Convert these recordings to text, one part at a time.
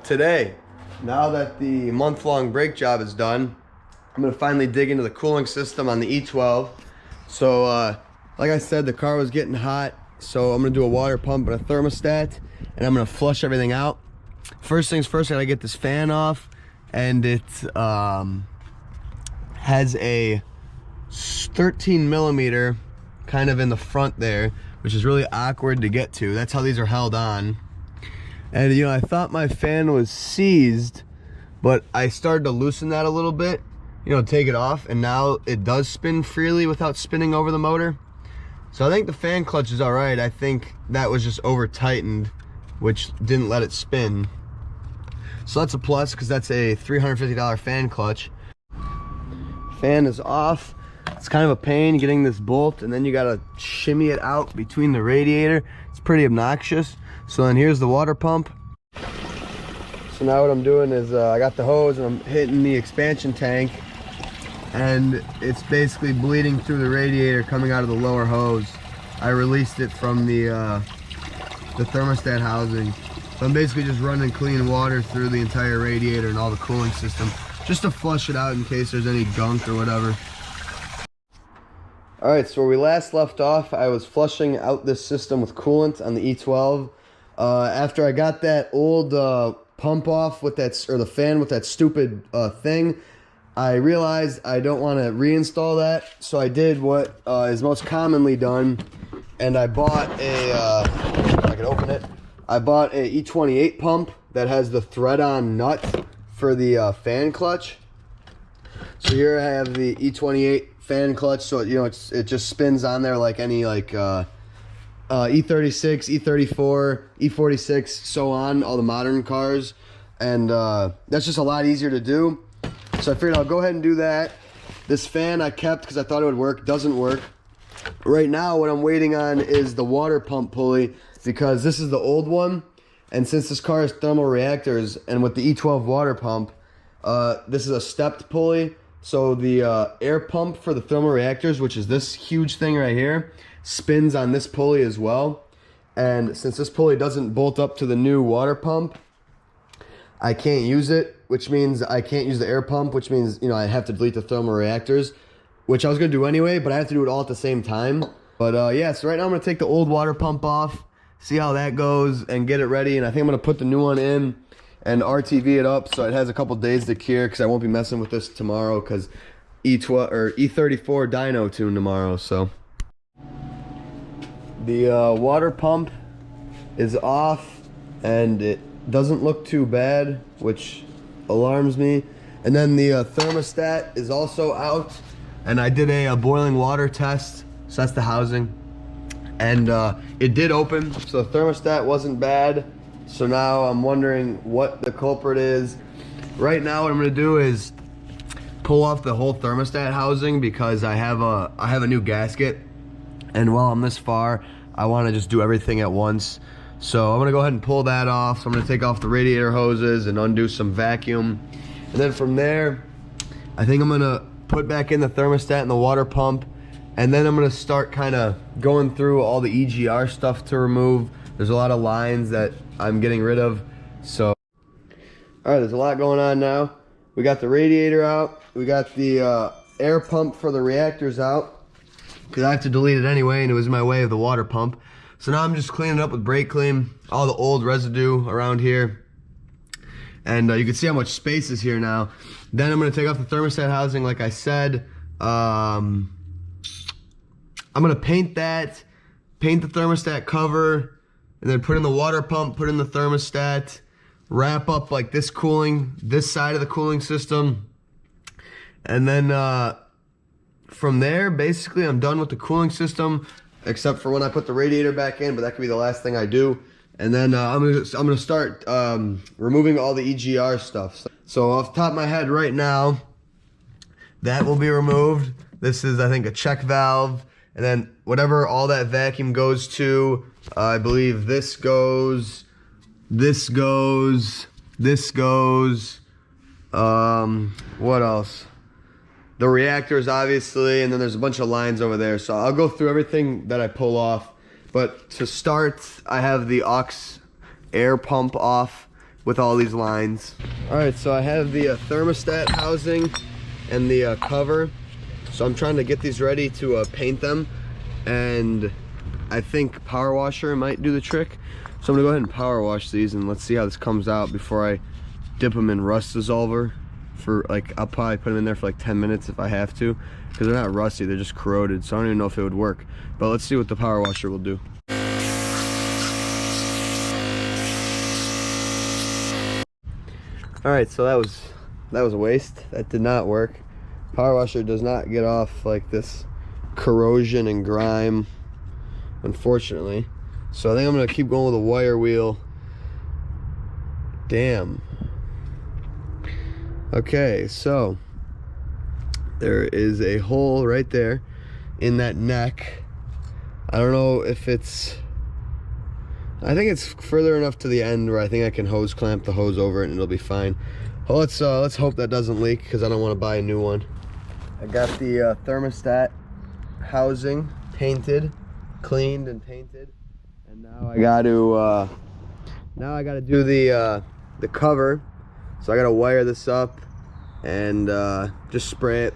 today, now that the month-long brake job is done, I'm gonna finally dig into the cooling system on the E12. So like I said, the car was getting hot, so I'm gonna do a water pump and a thermostat, and I'm gonna flush everything out. First things first, I gotta get this fan off, and it has a 13 millimeter kind of in the front there, which is really awkward to get to. That's how these are held on. And you know, I thought my fan was seized, but I started to loosen that a little bit, you know, take it off, and now it does spin freely without spinning over the motor. So I think the fan clutch is all right. I think that was just over tightened, which didn't let it spin. So that's a plus, because that's a $350 fan clutch. Fan is off. It's kind of a pain getting this bolt, and then you gotta shimmy it out between the radiator. It's pretty obnoxious. So then here's the water pump. So now what I'm doing is I got the hose and I'm hitting the expansion tank, and it's basically bleeding through the radiator coming out of the lower hose. I released it from the thermostat housing. So I'm basically just running clean water through the entire radiator and all the cooling system, just to flush it out in case there's any gunk or whatever. All right, so where we last left off, I was flushing out this system with coolant on the E12. After I got that old pump off with that, or the fan with that stupid thing, I realized I don't want to reinstall that. So I did what is most commonly done, and I bought a, if I can open it, I bought a E28 pump that has the thread-on nut for the fan clutch. So here I have the E28 fan clutch, so you know it just spins on there like any E36, E34, E46, so on, all the modern cars, and that's just a lot easier to do. So I figured I'll go ahead and do that. This fan I kept because I thought it would work. Doesn't work. Right now what I'm waiting on is the water pump pulley, because this is the old one, and since this car has thermal reactors, and with the E12 water pump, this is a stepped pulley. So the air pump for the thermal reactors, which is this huge thing right here, spins on this pulley as well. And since this pulley doesn't bolt up to the new water pump, I can't use it, which means I can't use the air pump, which means, you know, I have to delete the thermal reactors, which I was going to do anyway, but I have to do it all at the same time. But yeah, so right now I'm going to take the old water pump off, see how that goes, and get it ready. And I think I'm going to put the new one in and RTV it up so it has a couple days to cure, because I won't be messing with this tomorrow, because E12 or E34 dyno tune tomorrow. So the water pump is off, and it doesn't look too bad, which alarms me. And then the thermostat is also out, and I did a boiling water test, so that's the housing, and it did open, so the thermostat wasn't bad. So now I'm wondering what the culprit is. Right now what I'm gonna do is pull off the whole thermostat housing, because I have a new gasket, and while I'm this far, I wanna just do everything at once. So I'm gonna go ahead and pull that off. So I'm gonna take off the radiator hoses and undo some vacuum. And then from there, I think I'm gonna put back in the thermostat and the water pump, and then I'm gonna start kind of going through all the EGR stuff to remove. There's a lot of lines that I'm getting rid of. So, all right, there's a lot going on now. We got the radiator out. We got the air pump for the reactors out, because I have to delete it anyway, and it was in my way of the water pump. So now I'm just cleaning up with brake clean, all the old residue around here. And you can see how much space is here now. Then I'm gonna take off the thermostat housing, like I said. I'm gonna paint that, paint the thermostat cover, and then put in the water pump, put in the thermostat, wrap up like this side of the cooling system. And then from there, basically I'm done with the cooling system, except for when I put the radiator back in, but that could be the last thing I do. And then I'm gonna start removing all the EGR stuff. So off the top of my head right now, that will be removed. This is, I think, a check valve. And then whatever all that vacuum goes to, I believe this goes, this goes, this goes, what else? The reactors, obviously, and then there's a bunch of lines over there. So I'll go through everything that I pull off. But to start, I have the aux air pump off, with all these lines. All right, so I have the thermostat housing and the cover. So I'm trying to get these ready to paint them, and I think power washer might do the trick. So I'm gonna go ahead and power wash these, and let's see how this comes out before I dip them in rust dissolver for like, I'll probably put them in there for like 10 minutes if I have to, because they're not rusty, they're just corroded, so I don't even know if it would work. But let's see what the power washer will do. All right, so that was a waste. That did not work. Power washer does not get off like this corrosion and grime, unfortunately. So I think I'm gonna keep going with a wire wheel. Damn. Okay, so there is a hole right there in that neck. I don't know if it's, I think it's further enough to the end where I think I can hose clamp the hose over it and it'll be fine. Well, let's hope that doesn't leak, because I don't want to buy a new one. I got the thermostat housing painted, cleaned and painted, and now I got to do the cover. So I got to wire this up and just spray it.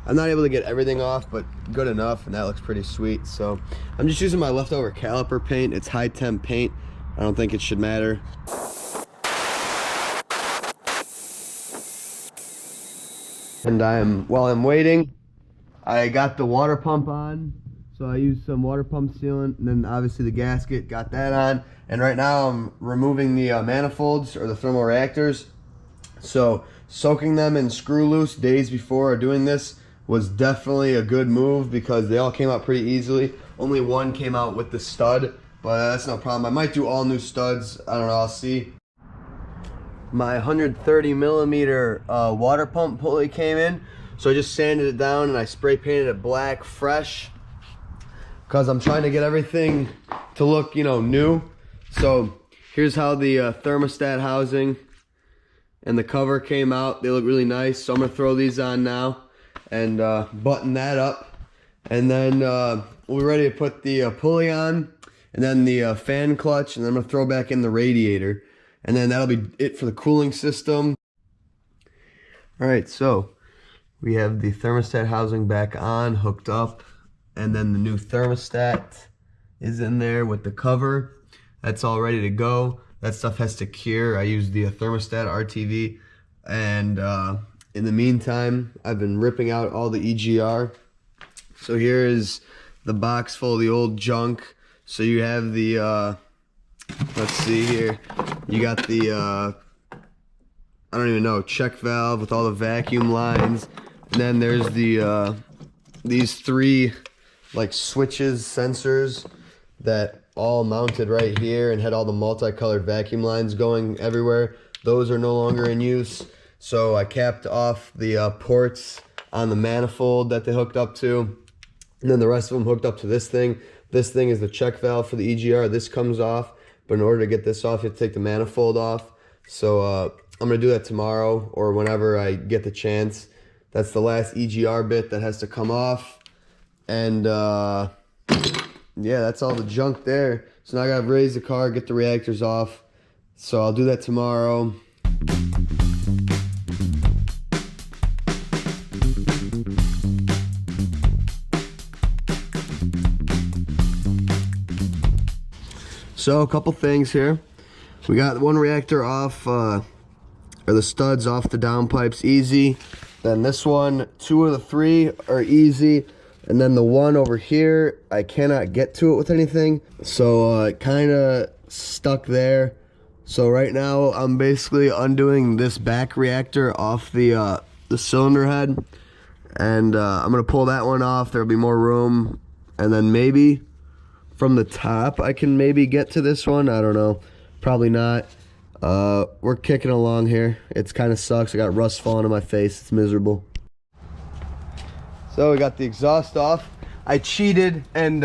I'm not able to get everything off, but good enough, and that looks pretty sweet. So I'm just using my leftover caliper paint. It's high temp paint. I don't think it should matter. And while I'm waiting, I got the water pump on. So I used some water pump sealant, and then obviously the gasket, got that on. And right now I'm removing the manifolds, or the thermal reactors. So soaking them in screw loose days before doing this was definitely a good move, because they all came out pretty easily. Only one came out with the stud, but that's no problem. I might do all new studs. I don't know, I'll see. My 130 millimeter water pump pulley came in, so I just sanded it down and I spray painted it black fresh, because I'm trying to get everything to look, you know, new. So here's how the thermostat housing and the cover came out. They look really nice. So I'm gonna throw these on now and button that up, and then we're ready to put the pulley on, and then the fan clutch, and then I'm gonna throw back in the radiator, and then that'll be it for the cooling system. All right, so we have the thermostat housing back on, hooked up, and then the new thermostat is in there with the cover. That's all ready to go. That stuff has to cure. I used the thermostat RTV, and in the meantime, I've been ripping out all the EGR. So here is the box full of the old junk. So you have the, let's see here. You got the, I don't even know, check valve with all the vacuum lines. And then there's the, these three like switches, sensors that all mounted right here and had all the multicolored vacuum lines going everywhere. Those are no longer in use. So I capped off the ports on the manifold that they hooked up to. And then the rest of them hooked up to this thing. This thing is the check valve for the EGR. This comes off, but in order to get this off, you have to take the manifold off. So I'm gonna do that tomorrow or whenever I get the chance. That's the last EGR bit that has to come off. And yeah, that's all the junk there. So now I gotta raise the car, get the reactors off. So I'll do that tomorrow. So a couple things here. We got one reactor off, or the studs off the downpipes, easy. Then this one, 2 of the 3 are easy. And then the one over here, I cannot get to it with anything. So it kind of stuck there. So right now I'm basically undoing this back reactor off the cylinder head. And I'm gonna pull that one off. There'll be more room. And then maybe from the top I can maybe get to this one. I don't know, probably not. We're kicking along here. It's kind of sucks. I got rust falling on my face. It's miserable. So we got the exhaust off. I cheated and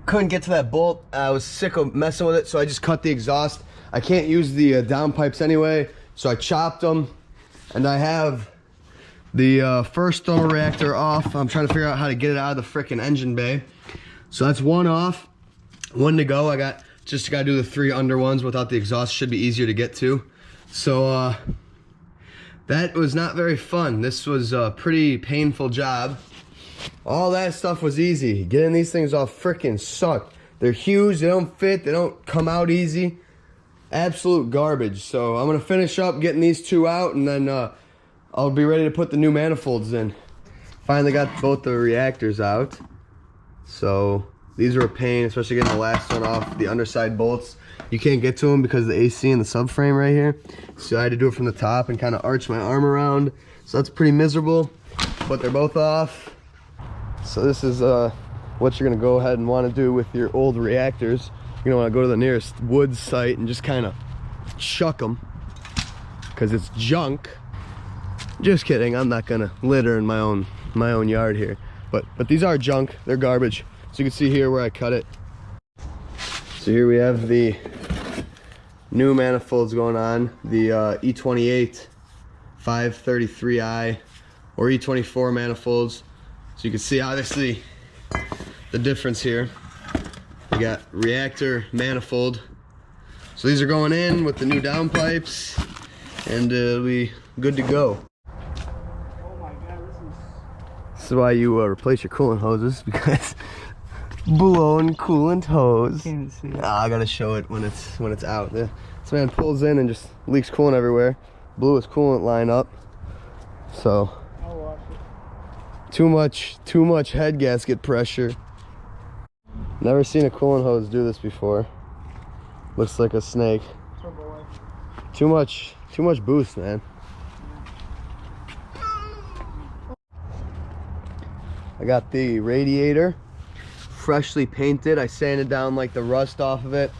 couldn't get to that bolt. I was sick of messing with it, so I just cut the exhaust. I can't use the downpipes anyway, so I chopped them. And I have the first thermal reactor off. I'm trying to figure out how to get it out of the frickin' engine bay. So that's one off, one to go. I just gotta do the 3 under ones without the exhaust. Should be easier to get to. So that was not very fun. This was a pretty painful job. All that stuff was easy. Getting these things off freaking suck. They're huge, they don't fit, they don't come out easy. Absolute garbage. So I'm gonna finish up getting these two out, and then I'll be ready to put the new manifolds in. Finally got both the reactors out. So these are a pain, especially getting the last one off, the underside bolts. You can't get to them because of the AC and the subframe right here. So I had to do it from the top and kind of arch my arm around. So that's pretty miserable, but they're both off. So this is what you're gonna go ahead and want to do with your old reactors. You're gonna want to go to the nearest wood site and just kind of chuck them, because it's junk. Just kidding, I'm not gonna litter in my own yard here. But these are junk, they're garbage. So you can see here where I cut it. So here we have the new manifolds going on, the E12 530i or E24 manifolds. So you can see obviously the difference here. We got reactor manifold. So these are going in with the new downpipes, and it'll be good to go. This is why you replace your coolant hoses, because blown coolant hose. Can't see it. I gotta show it when it's out. This man pulls in and just leaks coolant everywhere. Blew his coolant line up. So I'll watch it. too much head gasket pressure. Never seen a coolant hose do this before. Looks like a snake. Too much boost, man. I got the radiator freshly painted. I sanded down like the rust off of it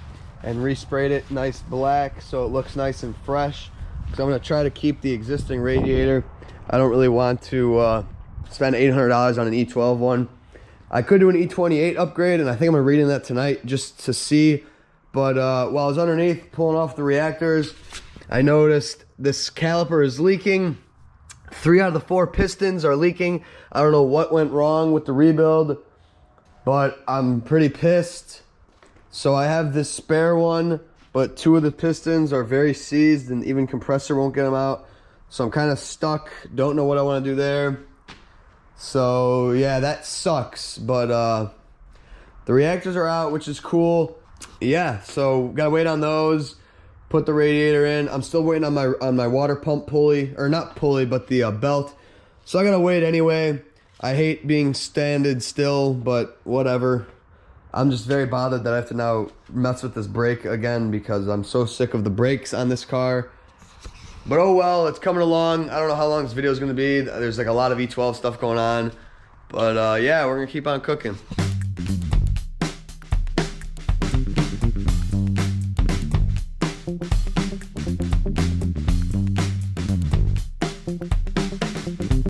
and resprayed it nice black so it looks nice and fresh. So I'm gonna try to keep the existing radiator. I don't really want to spend $800 on an E12 one. I could do an E28 upgrade, and I think I'm gonna read in that tonight just to see. But while I was underneath pulling off the reactors, I noticed this caliper is leaking. 3 out of the 4 pistons are leaking. I don't know what went wrong with the rebuild, but I'm pretty pissed. So I have this spare one, but 2 of the pistons are very seized, and even compressor won't get them out. So I'm kind of stuck. Don't know what I want to do there. So yeah, that sucks. But the reactors are out, which is cool. Yeah, so gotta wait on those. Put the radiator in. I'm still waiting on my water pump pulley, or not pulley, but the belt. So I gotta wait anyway. I hate being standing still, but whatever. I'm just very bothered that I have to now mess with this brake again, because I'm so sick of the brakes on this car. But oh well, it's coming along. I don't know how long this video is gonna be. There's like a lot of E12 stuff going on. But yeah, we're gonna keep on cooking.